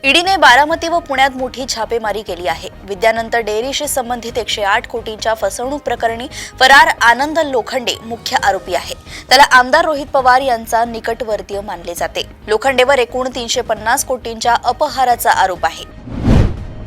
ईडीने बारामती व पुण्यात मोठी छापेमारी केली आहे। विद्यानंतर डेअरीशी संबंधित 108 कोटींच्या फसवणूक प्रकरणी फरार आनंद लोखंडे मुख्य आरोपी आहे। त्याला आमदार रोहित पवार यांचा निकटवर्तीय मानले जाते। लोखंडेवर एकूण 350 कोटींच्या अपहाराचा आरोप आहे।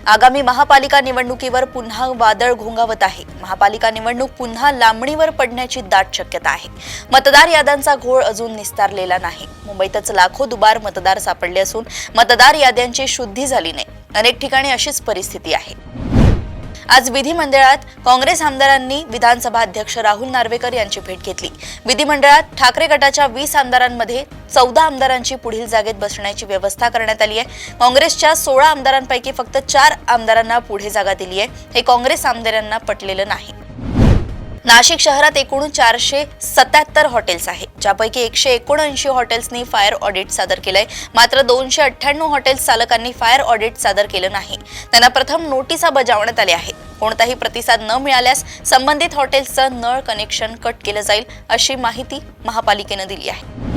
आगामी महापालिका निवडणुकीवर पुन्हा वादळ घोंगावत आहे। महापालिका निवडणूक पुन्हा लांबणीवर पडण्याची दाट शक्यता आहे। मतदार याद्यांचा घोळ अजून निस्तारलेला नाही। मुंबईतच लाखो दुबार मतदार सापडले असून मतदार याद्यांची शुद्धी झाली नाही। अनेक ठिकाणी अशीच परिस्थिती आहे। आज विधिमंडळात काँग्रेस आमदारांनी विधानसभा अध्यक्ष राहुल नार्वेकर यांची भेट घेतली। विधिमंडळात ठाकरे गटाच्या 20 आमदारांमध्ये 14 आमदारांची पुढील जागेत बसण्याची व्यवस्था करण्यात आली आहे। काँग्रेसच्या 16 आमदारांपैकी फक्त 4 आमदारांना पुढे जागा दिली आहे। हे काँग्रेस आमदारांना पटलेलं नाही। नाशिक शहरात एकूण 477 हॉटेल्स आहेत, ज्यापैकी 179 हॉटेल्सनी फायर ऑडिट सादर केलंय। मात्र 298 हॉटेल्स चालकांनी फायर ऑडिट सादर केलं नाही। त्यांना प्रथम नोटिसा बजावण्यात आल्या आहेत। कोणताही प्रतिसाद न मिळाल्यास संबंधित हॉटेल्सचं नळ कनेक्शन कट केलं जाईल, अशी माहिती महापालिकेनं दिली आहे।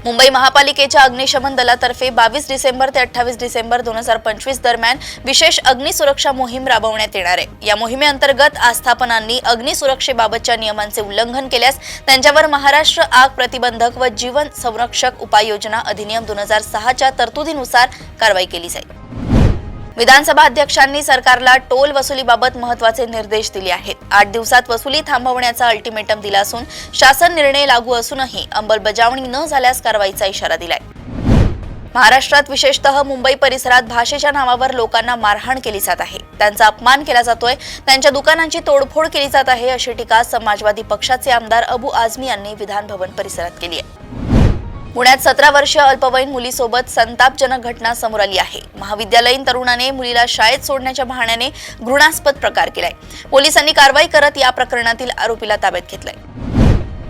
मुंबई महापालिकेच्या अग्निशमन दलातर्फे 22 डिसेंबर ते 28 डिसेंबर 2025 दरम्यान विशेष अग्निसुरक्षा मोहीम राबवण्यात येणार आहे। या मोहिमेअंतर्गत आस्थापनांनी अग्निसुरक्षेबाबतच्या नियमांचे उल्लंघन केल्यास त्यांच्यावर महाराष्ट्र आग प्रतिबंधक व जीवन संरक्षक उपाययोजना अधिनियम 2006च्या तरतुदीनुसार कारवाई केली जाईल। विधानसभा अध्यक्षांनी सरकारला टोल वसुलीबाबत महत्त्वाचे निर्देश दिले आहेत। 8 दिवसात वसुली थांबवण्याचा अल्टिमेटम दिला असून शासन निर्णय लागू असूनही अंमलबजावणी न झाल्यास कारवाईचा इशारा दिलाय। महाराष्ट्रात विशेषतः मुंबई परिसरात भाषेच्या नावावर लोकांना मारहाण केली जात आहे, त्यांचा अपमान केला जातोय, त्यांच्या दुकानांची तोडफोड केली जात आहे, अशी टीका समाजवादी पक्षाचे आमदार अबू आझमी यांनी विधान भवन परिसरात केली आहे। पुण्यात 17 वर्षीय अल्पवयीन मुलीसोबत संतापजनक घटना समोर आली आहे। महाविद्यालयीन तरुणाने मुलीला शाळेत सोडण्याच्या बहाण्याने घृणास्पद प्रकार केलाय। पोलिसांनी कारवाई करत या प्रकरणातील आरोपीला ताब्यात घेतलंय।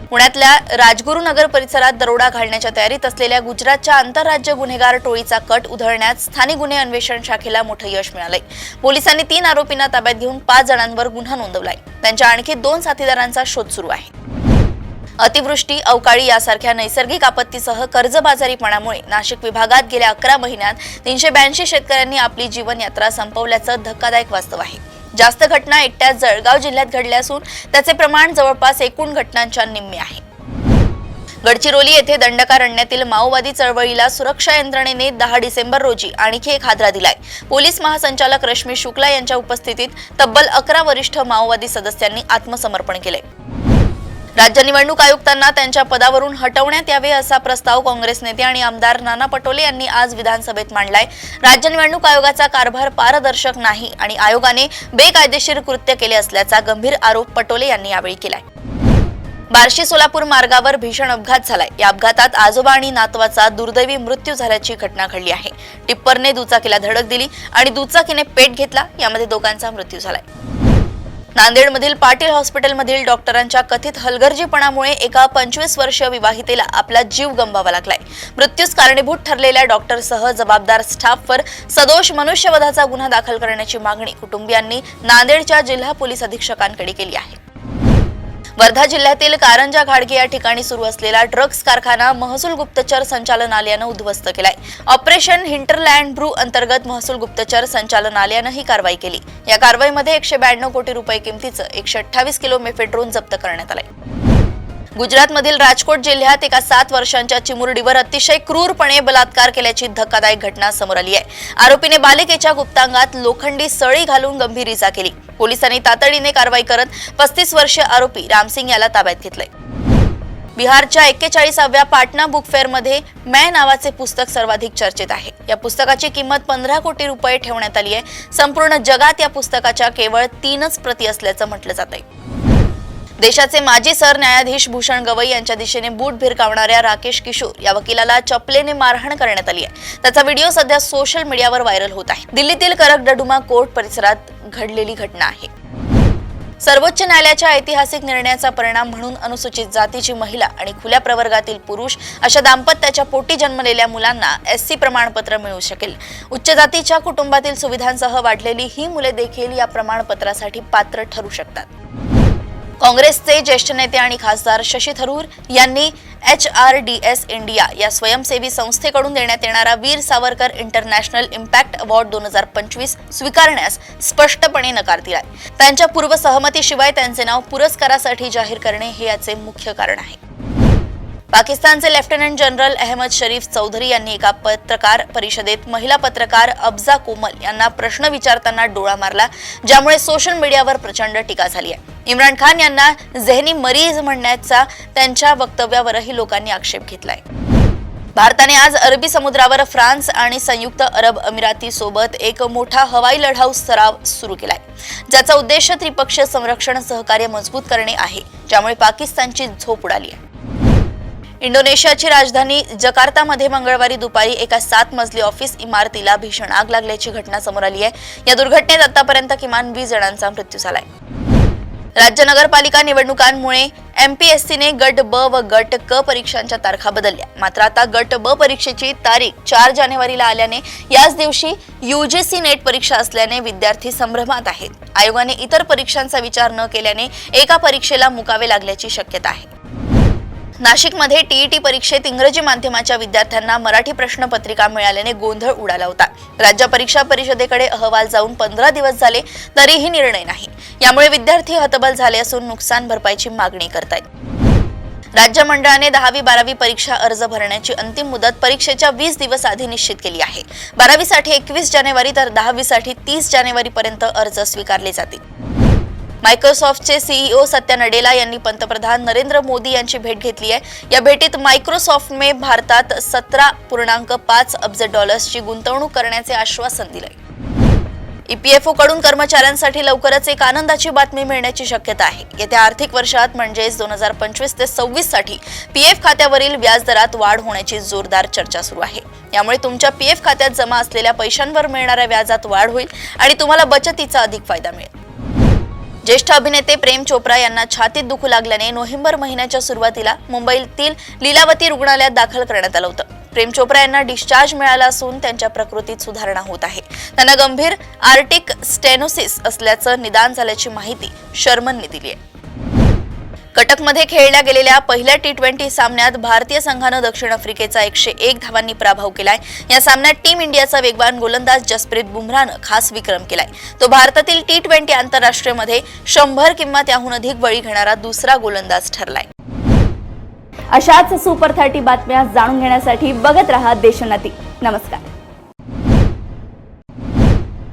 पुण्यातल्या राजगुरुनगर परिसरात दरोडा घालण्याच्या तयारीत असलेल्या गुजरातच्या आंतरराज्य गुन्हेगार टोळीचा कट उधळण्यात स्थानिक गुन्हे अन्वेषण शाखेला मोठं यश मिळालंय। पोलिसांनी 3 आरोपींना ताब्यात घेऊन 5 जणांवर गुन्हा नोंदवलाय। त्यांच्या आणखी 2 साथीदारांचा शोध सुरू आहे। अतिवृष्टी, अवकाळी यासारख्या नैसर्गिक आपत्तीसह कर्जबाजारीपणामुळे नाशिक विभागात गेल्या 11 महिन्यात 382 शेतकऱ्यांनी आपली जीवनयात्रा संपवल्याचं धक्कादायक वास्तव आहे। जास्त घटना एकट्या जळगाव जिल्ह्यात घडल्या असून त्याचे प्रमाण जवळपास एकूण घटनांच्या निम्मे आहे। गडचिरोली येथे दंडकारण्यातील माओवादी चळवळीला सुरक्षा यंत्रणेने 10 डिसेंबर रोजी आणखी एक हादरा दिलाय। पोलीस महासंचालक रश्मी शुक्ला यांच्या उपस्थितीत तब्बल 11 वरिष्ठ माओवादी सदस्यांनी आत्मसमर्पण केले। राज्य निवडणूक आयुक्तांना त्यांच्या पदावरून हटवण्यात यावे असा प्रस्ताव काँग्रेस नेते आणि आमदार नाना पटोले यांनी आज विधानसभेत मांडलाय। राज्य निवडणूक आयोगाचा कारभार पारदर्शक नाही आणि आयोगाने बेकायदेशीर कृत्य केले असल्याचा गंभीर आरोप पटोले यांनी यावेळी केलाय। बार्शी सोलापूर मार्गावर भीषण अपघात झालाय। या अपघातात आजोबा आणि नातवाचा दुर्दैवी मृत्यू झाल्याची घटना घडली आहे। टिप्परने दुचाकीला धडक दिली आणि दुचाकीने पेट घेतला, यामध्ये दोघांचा मृत्यू झालाय। नांदेडमधील पाटील हॉस्पिटलमधील डॉक्टरांच्या कथित हलगर्जीपणामुळे एका 25 वर्षीय विवाहितेला आपला जीव गमवावा लागलाय। मृत्यूस कारणीभूत ठरलेल्या डॉक्टरसह जबाबदार स्टाफवर सदोष मनुष्यवधाचा गुन्हा दाखल करण्याची मागणी कुटुंबियांनी नांदेडच्या जिल्हा पोलीस अधीक्षकांकडे केली आहे। वर्धा जिल्ह्यातील कारंजा घाडगे या ठिकाणी सुरू असलेला ड्रग्ज कारखाना महसूल गुप्तचर संचालनालयानं उद्ध्वस्त केलाय। ऑपरेशन हिंटरलँड ब्रू अंतर्गत महसूल गुप्तचर संचालनालयानं ही कारवाई केली। या कारवाईमध्ये 192 कोटी रुपये किमतीचं 128 किलो मेफेड्रोन जप्त करण्यात आलंय। गुजरातमधील राजकोट जिल्ह्यात एका 7 वर्षांच्या चिमुरडीवर अतिशय क्रूरपणे बलात्कार केल्याची धक्कादायक घटना समोर आली आहे। आरोपीने बालिकेच्या गुप्तांगात लोखंडी सळी घालून गंभीर इजा केली। पोलिसांनी तातडीने कारवाई करत 35 वर्षीय आरोपी रामसिंग याला ताब्यात घेतलंय। बिहारच्या 41व्या पाटणा बुक फेअरमध्ये मैं नावाचे पुस्तक सर्वाधिक चर्चेत आहे। या पुस्तकाची किंमत 15 कोटी रुपये ठेवण्यात आली आहे। संपूर्ण जगात या पुस्तकाच्या केवळ 3च प्रती असल्याचं म्हटलं जातंय। देशाचे माजी सरन्यायाधीश भूषण गवई यांच्या दिशेने बूट भिरकावणाऱ्या राकेश किशोर या वकिलाला चपलेने मारहाण करण्यात आली आहे। त्याचा व्हिडिओ सध्या सोशल मीडियावर व्हायरल होत आहे। दिल्लीतील करकडुमा कोर्ट परिसरात घडलेली घटना आहे। सर्वोच्च न्यायालयाच्या ऐतिहासिक निर्णयाचा परिणाम म्हणून अनुसूचित जातीची महिला आणि खुल्या प्रवर्गातील पुरुष अशा दाम्पत्याच्या पोटी जन्मलेल्या मुलांना SC प्रमाणपत्र मिळू शकेल। उच्च जातीच्या कुटुंबातील सुविधांसह वाढलेली ही मुले देखील या प्रमाणपत्रासाठी पात्र ठरू शकतात। काँग्रेसचे ज्येष्ठ नेते आणि खासदार शशी थरूर यांनी HRDS इंडिया या स्वयंसेवी संस्थेकडून देण्यात येणारा Veer Savarkar international impact award 2025 स्वीकारण्यास स्पष्टपणे नकार दिलाय. त्यांच्या पूर्व सहमतीशिवाय त्यांचे नाव पुरस्कारासाठी जाहीर करणे हे याचे मुख्य कारण आहे. पाकिस्तानचे लेफ्टनंट जनरल अहमद शरीफ चौधरी यांनी एका पत्रकार परिषदेत महिला पत्रकार अब्जा कोमल यांना प्रश्न विचारताना डोळा मारला, ज्यामुळे सोशल मीडियावर प्रचंड टीका झाली आहे. इम्रान खान यांना जेहनी मरीज म्हणण्याचा त्यांच्या वक्तव्यावरही लोकांनी आक्षेप घेतलाय. भारताने आज अरबी समुद्रावर फ्रान्स आणि संयुक्त अरब अमिराती सोबत एक मोठा हवाई लढाऊ सराव सुरू केलाय, ज्याचा उद्देश त्रिपक्षीय संरक्षण सहकार्य मजबूत करणे आहे, ज्यामुळे पाकिस्तानची झोप उडाली आहे. इंडोनेशियाची राजधानी जकार्तामध्ये मंगळवारी दुपारी एका 7 मजली ऑफिस इमारतीला भीषण आग लागल्याची घटना समोर आली आहे. या दुर्घटनेत आतापर्यंत किमान 20 जणांचा मृत्यू झालाय. राज्य नगरपालिका निवडणुकांमुळे MPSCने गट ब व गट क परीक्षांच्या तारखा बदलल्या. मात्र आता गट ब परीक्षेची तारीख 4 जानेवारीला आल्याने याच दिवशी UGC नेट परीक्षा असल्याने विद्यार्थी संभ्रमात आहेत. आयोगाने इतर परीक्षांचा विचार न केल्याने एका परीक्षेला मुकावे लागल्याची शक्यता आहे. नाशिकमध्ये TET परीक्षेत इंग्रजी माध्यमाच्या विद्यार्थ्यांना मराठी प्रश्नपत्रिका मिळाल्याने गोंधळ उडाला होता. राज्य परीक्षा परिषदेकडे अहवाल जाऊन 15 दिवस झाले तरीही निर्णय नाही. यामुळे विद्यार्थी हतबल झाले असून नुकसान भरपाईची मागणी करतायत. राज्य मंडळाने 10वी-12वी परीक्षा अर्ज भरण्याची अंतिम मुदत परीक्षेच्या 20 दिवस आधी निश्चित केली आहे. 12वी साठी 21 जानेवारी तर 10वी साठी 30 जानेवारी पर्यंत अर्ज स्वीकारले जातील. मायक्रोसॉफ्टचे CEO सत्या नडेला यांनी पंतप्रधान नरेंद्र मोदी यांची भेट घेतली आहे. या भेटीत मायक्रोसॉफ्टने भारतात $17.5 अब्ज गुंतवणूक करण्याचे आश्वासन दिले. EPFO कडून कर्मचाऱ्यांसाठी लवकरच एक आनंदाची बातमी मिळण्याची शक्यता आहे. येत्या आर्थिक वर्षात म्हणजेच 2025 ते 26 साठी PF खात्यावरील व्याजदरात वाढ होण्याची जोरदार चर्चा सुरू आहे. यामुळे तुमच्या PF खात्यात जमा असलेल्या पैशांवर मिळणाऱ्या व्याजात वाढ होईल आणि तुम्हाला बचतीचा अधिक फायदा मिळेल. ज्येष्ठ अभिनेते प्रेम चोप्रा यांना छातीत दुखू लागल्याने नोव्हेंबर महिन्याच्या सुरुवातीला मुंबईतील लीलावती रुग्णालयात दाखल करण्यात आलं होतं. प्रेम चोप्रा यांना डिस्चार्ज मिळाला असून त्यांच्या प्रकृतीत सुधारणा होत आहे. त्यांना गंभीर आर्टिक स्टेनोसिस असल्याचं निदान झाल्याची माहिती शर्मनने दिली आहे. कटकमध्ये खेळल्या गेलेल्या पहिल्या T20 सामन्यात भारतीय संघानं दक्षिण आफ्रिकेचा 101 धावांनी पराभव केलाय. या सामन्यात टीम इंडियाचा वेगवान गोलंदाज जसप्रीत बुमराहनं खास विक्रम केलाय. तो भारतातील T20 आंतरराष्ट्रीय मध्ये 100 किंवा त्याहून अधिक बळी घेणारा दुसरा गोलंदाज ठरलाय. अशाच सुपर 30 बातम्या जाणून घेण्यासाठी बघत रहा देशोन्नती. नमस्कार.